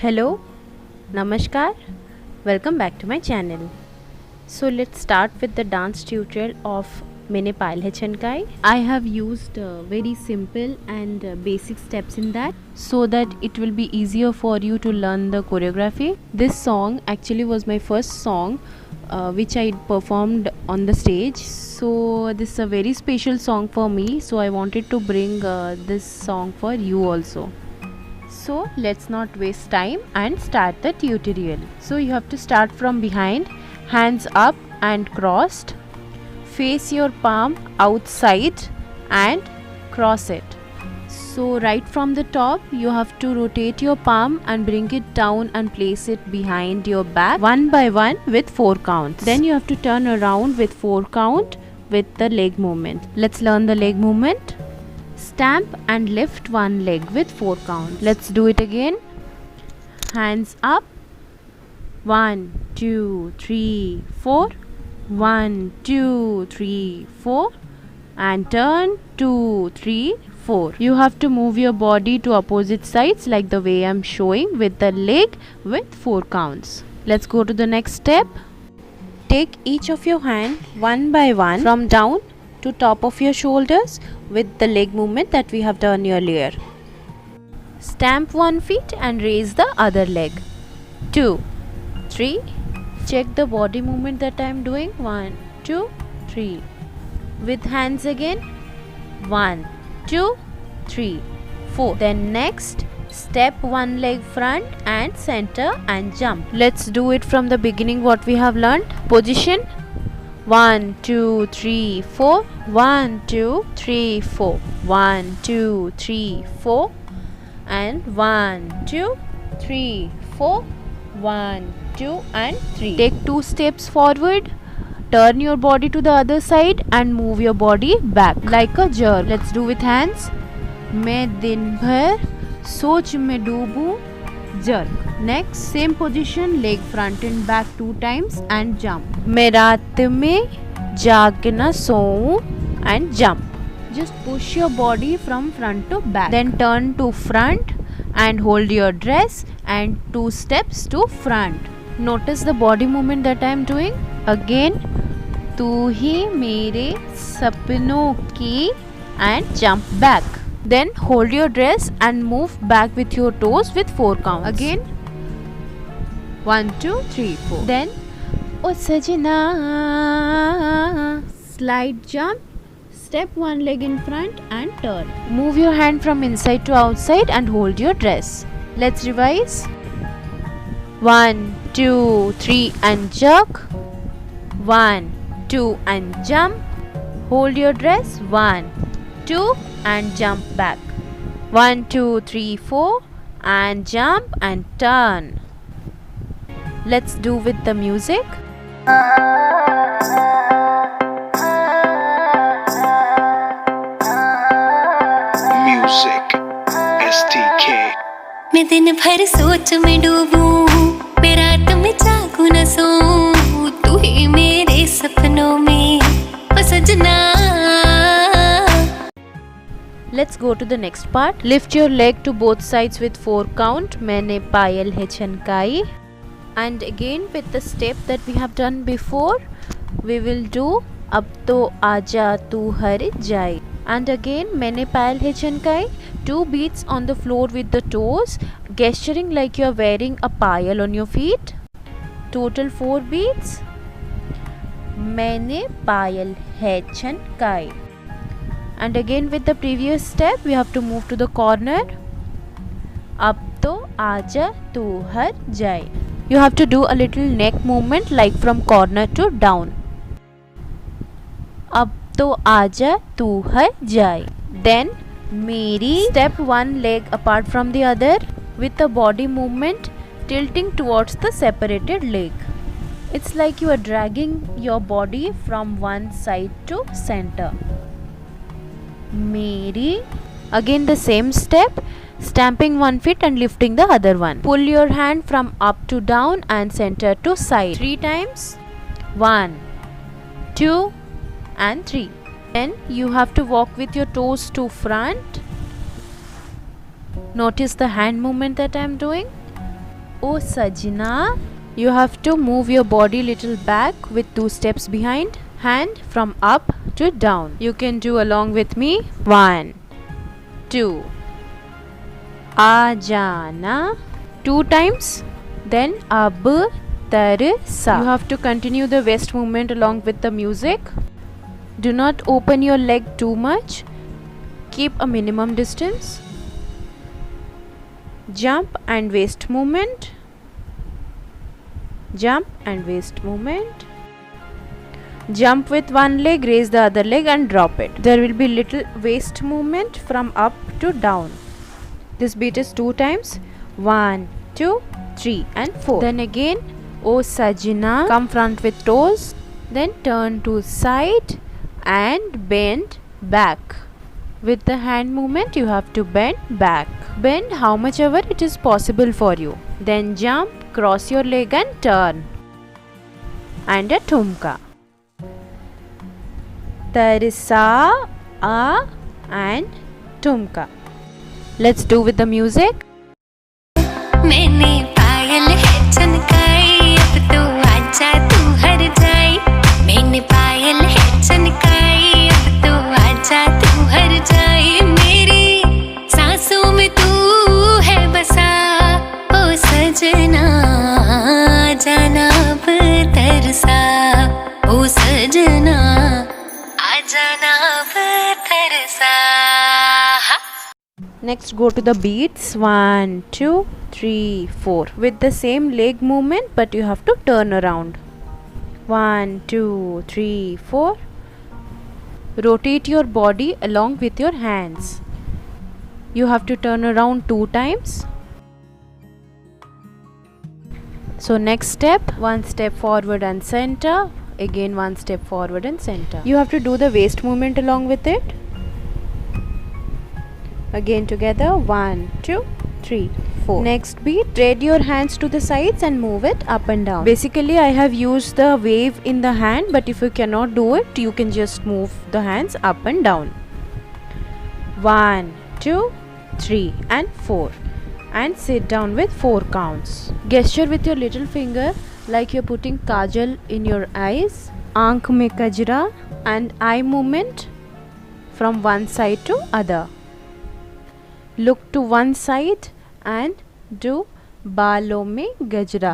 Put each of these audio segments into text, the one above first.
Hello, Namaskar, welcome back to my channel. So let's start with the dance tutorial of Maine Payal Hai Chankai. I have used very simple and basic steps in that so that it will be easier for you to learn the choreography. This song actually was my first song which I performed on the stage. So this is a very special song for me. So I wanted to bring this song for you also. So let's not waste time and start the tutorial. So you have to start from behind, hands up and crossed. Face your palm outside and cross it. So right from the top you have to rotate your palm and bring it down and place it behind your back one by one with 4 counts. Then you have to turn around with 4 count with the leg movement. Let's learn the leg movement. Stamp and lift one leg with 4 counts. Let's do it again. Hands up. 1, 2, 3, 4. 1, 2, 3, 4. And turn 2, 3, 4. You have to move your body to opposite sides like the way I'm showing with the leg with 4 counts. Let's go to the next step. Take each of your hand one by one from down to top of your shoulders with the leg movement that we have done earlier. Stamp one foot and raise the other leg. 2, 3. Check the body movement that I am doing. 1, 2, 3. With hands again. 1, 2, 3, 4. Then next, step one leg front and center and jump. Let's do it from the beginning what we have learned. Position. 1, 2, 3, 4. 1, 2, 3, 4. 1, 2, 3, 4. And 1, 2, 3, 4. 1, 2 and 3. Take 2 steps forward. Turn your body to the other side and move your body back like a jerk. Let's do with hands. मैं दिन भर सोच में डूबूं, jerk. Next, same position, leg front and back 2 times and jump. मैं रात में जाग ना सोऊं and jump. Just push your body from front to back. Then turn to front and hold your dress and 2 steps to front. Notice the body movement that I am doing. Again, तू ही मेरे सपनों की and jump back. Then hold your dress and move back with your toes with 4 counts. Again, 1, 2, 3, 4. Then, O Sajna, slide jump. Step one leg in front and turn. Move your hand from inside to outside and hold your dress. Let's revise. 1, 2, 3 and jerk. 1, 2 and jump. Hold your dress. 1, 2 and jump back. 1, 2, 3, 4 and jump and turn. Let's do with the music. Music STK. मैं दिन भर सोच में डूबूं, मैं रात में जागूं न सोऊं, तू ही मेरे सपनों में ओ सजना. Let's go to the next part. Lift your leg to both sides with 4 count. मैंने पायल है छनकाई. And again with the step that we have done before, we will do अब तो आजा तू हर जाए. And again मैंने पायल है छनकाई. 2 beats on the floor with the toes, gesturing like you are wearing a payal on your feet. Total 4 beats. मैंने पायल है छनकाई. And again with the previous step we have to move to the corner. अब तो आजा तू हर जाए. You have to do a little neck movement like from corner to down. अब तो आजा तू हर जाए. Then मेरी step one leg apart from the other with the body movement tilting towards the separated leg. It's like you are dragging your body from one side to center. मेरी. Again the same step, stamping one foot and lifting the other one. Pull your hand from up to down and center to side 3 times. 1, 2 and 3. Then you have to walk with your toes to front. Notice the hand movement that I am doing. O Sajna. You have to move your body little back with 2 steps behind. Hand from up to down. You can do along with me. 1, 2. Aa jana. 2 times. Then ab tar sa. You have to continue the waist movement along with the music. Do not open your leg too much. Keep a minimum distance. Jump and waist movement. Jump and waist movement. Jump with one leg, raise the other leg and drop it. There will be little waist movement from up to down. This beat is 2 times. 1, 2, 3 and 4. Then again, O Sajna. Come front with toes. Then turn to side and bend back. With the hand movement you have to bend back. Bend how much ever it is possible for you. Then jump, cross your leg and turn. And a thumka. Tarsa, a and thumka. Let's do with the music. मैंने पायल है चनकाई, अब तो आजा तू हर जाए। मैंने पायल है चनकाई, अब तो आजा तू हर जाए। मेरी सांसों में तू है बसा, ओ सजना जाना अब तरसा, ओ सजना आ जाना अब तरसा। Next go to the beats. 1, 2, 3, 4 with the same leg movement, but you have to turn around. 1, 2, 3, 4. Rotate your body along with your hands. You have to turn around 2 times. So next step, 1 step forward and center. Again 1 step forward and center. You have to do the waist movement along with it. Again together. 1, 2, 3, 4. Next beat, spread your hands to the sides and move it up and down. Basically I have used the wave in the hand, but if you cannot do it, you can just move the hands up and down. 1, 2, 3 and 4. And sit down with 4 counts. Gesture with your little finger like you're putting kajal in your eyes. Aankh mein kajra and eye movement from one side to other. Look to one side and do balon mein gajra.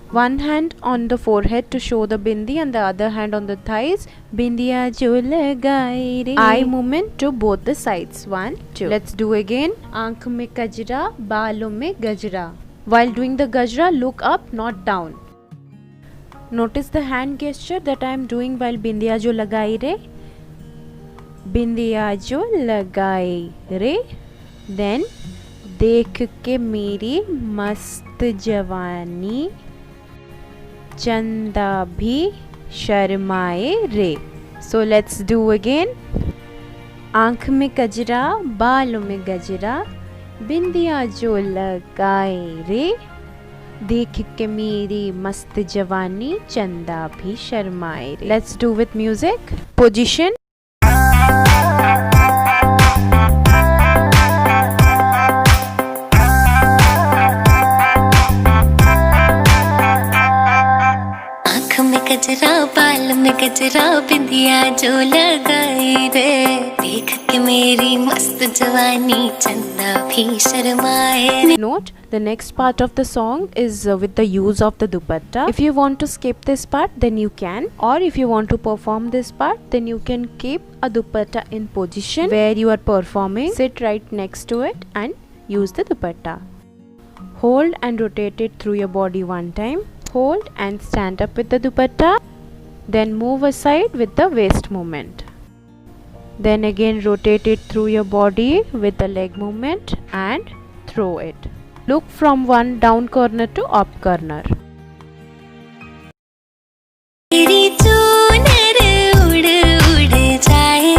One hand on the forehead to show the bindi and the other hand on the thighs. Bindiya jo lagai re. Eye movement to both the sides. 1, 2. Let's do again. Aankh mein kajra, balon mein gajra. While doing the gajra, look up, not down. Notice the hand gesture that I am doing while bindiya jo lagai re. Bindiya jo lagai re. Then देख के मेरी मस्त जवानी चंदा भी शर्माए रे. So let's do again. आँख में कजरा, बालों में गजरा, बिंदिया जो लगाए रे, देख के मेरी मस्त जवानी चंदा भी शर्माए रे. Let's do with music. Position. गजरा बाल में गजरा बिंदिया जो लगाई रे, देख के मेरी मस्त जवानी चंदा भी शर्माए रे. Note, the next part of the song is with the use of the dupatta. If you want to skip this part, then you can, or if you want to perform this part, then you can keep a dupatta in position where you are performing. Sit right next to it and use the dupatta. Hold and rotate it through your body one time. Hold and stand up with the dupatta. Then move aside with the waist movement. Then again rotate it through your body with the leg movement and throw it. Look from one down corner to up corner. मेरी चूनर उड़ उड़ जाए,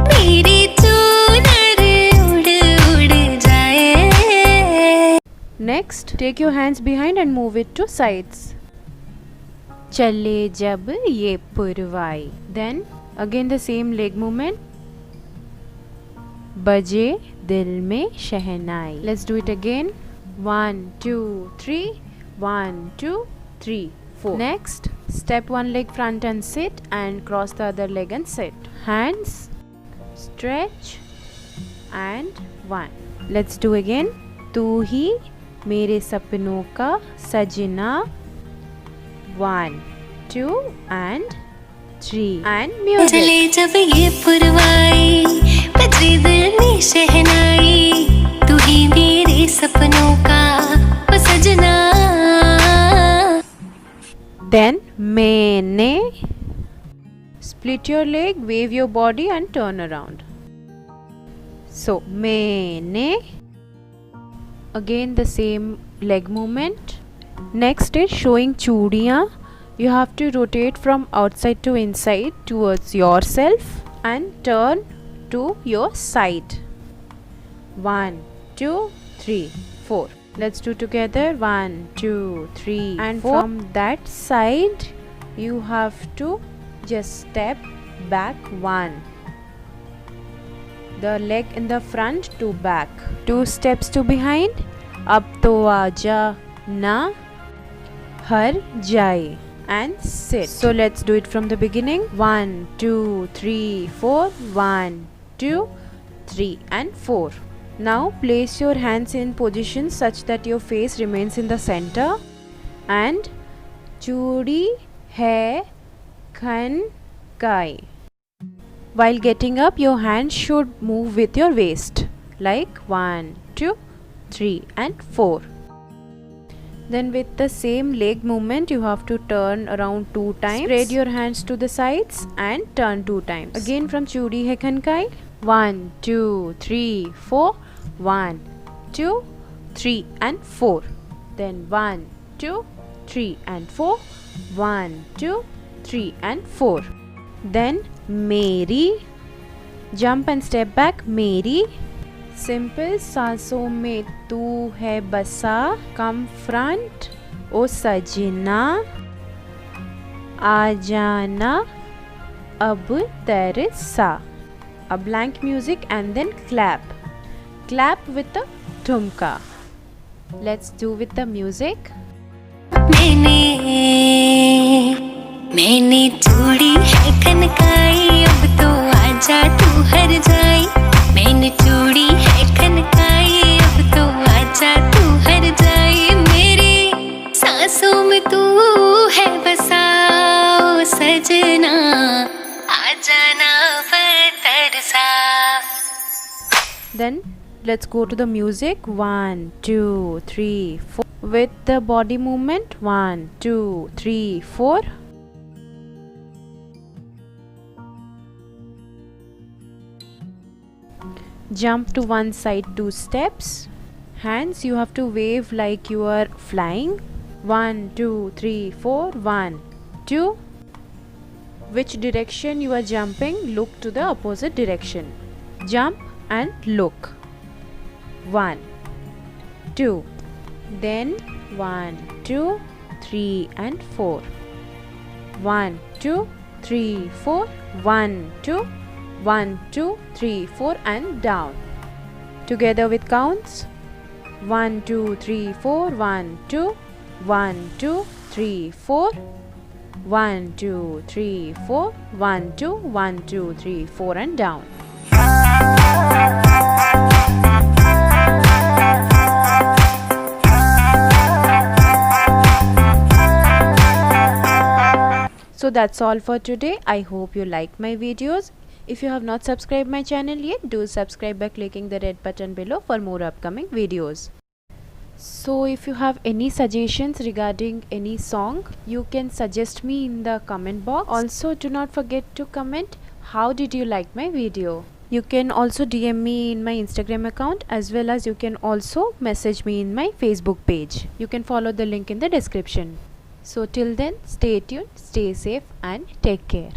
मेरी चूनर उड़ उड़ जाए. Next, take your hands behind and move it to sides. चले जब ये पुरवाई. Then again the same leg movement. बजे दिल में शहनाई. Let's do it again. 1, 2, 3. 1, 2, 3, 4. Next, step one leg front and sit, and cross the other leg and sit. Hands, stretch, and 1. Let's do again. तू ही मेरे सपनों का सजना. 1, 2, and 3. And music. चले जब ये पुरवाई, बजे दिल में शहनाई, तू ही मेरे सपनों का वो सजना. Then मैंने. Split your leg, wave your body and turn around. So मैंने. Again the same leg movement. Next is showing चूड़ियाँ. You have to rotate from outside to inside towards yourself and turn to your side. 1, 2, 3, 4. Let's do together. 1, 2, 3, and 4. From that side you have to just step back 1. The leg in the front to back. 2 steps to behind. अब तो आजा ना हर जाए. And sit. So let's do it from the beginning. 1, 2, 3, 4. 1, 2, 3, and 4. Now place your hands in position such that your face remains in the center. And चूड़ी है खनकाई. While getting up, your hands should move with your waist. Like 1, 2, 3, and 4. Then with the same leg movement, you have to turn around 2 times. Spread your hands to the sides and turn 2 times. Again from चूड़ी है खनकाई. 1, 2, 3, 4. 1, 2, 3, and 4. Then 1, 2, 3, and 4. 1, 2, 3, and 4. Then मेरी. Jump and step back. मेरी. Simple. सांसों में तू है बसा. Come front. ओ सजना आ जाना अब तरसा. A blank music and then clap. Clap with the ठुमका. Let's do with the music. मैंने चूड़ी है खनकाई, अब तो आजा तू हर जाई. मैंने चूड़ी है खनकाई, अब तो आजा तू हर जाई. मेरी सांसों में तू है बसा ओ सजना, आ जाना तरसा. Then let's go to the music. 1, 2, 3, 4. With the body movement. 1, 2, 3, 4. Jump to one side 2 steps. Hands you have to wave like you are flying. 1, 2, 3, 4. 1, 2. Which direction you are jumping, look to the opposite direction. Jump and look. 1, 2. Then 1, 2, 3, and 4. 1, 2, 3, 4. 1, 2. 1, 2, 3, 4, and down. Together with counts. 1, 2, 3, 4. 1, 2. 1, 2, 3, 4. 1, 2, 3, 4. 1, 2, 1, 2, 3, 4, and down. So that's all for today. I hope you like my videos. If you have not subscribed my channel yet, do subscribe by clicking the red button below for more upcoming videos. So if you have any suggestions regarding any song, you can suggest me in the comment box. Also, do not forget to comment how did you like my video. You can also DM me in my Instagram account, as well as you can also message me in my Facebook page. You can follow the link in the description. So till then, stay tuned, stay safe, and take care.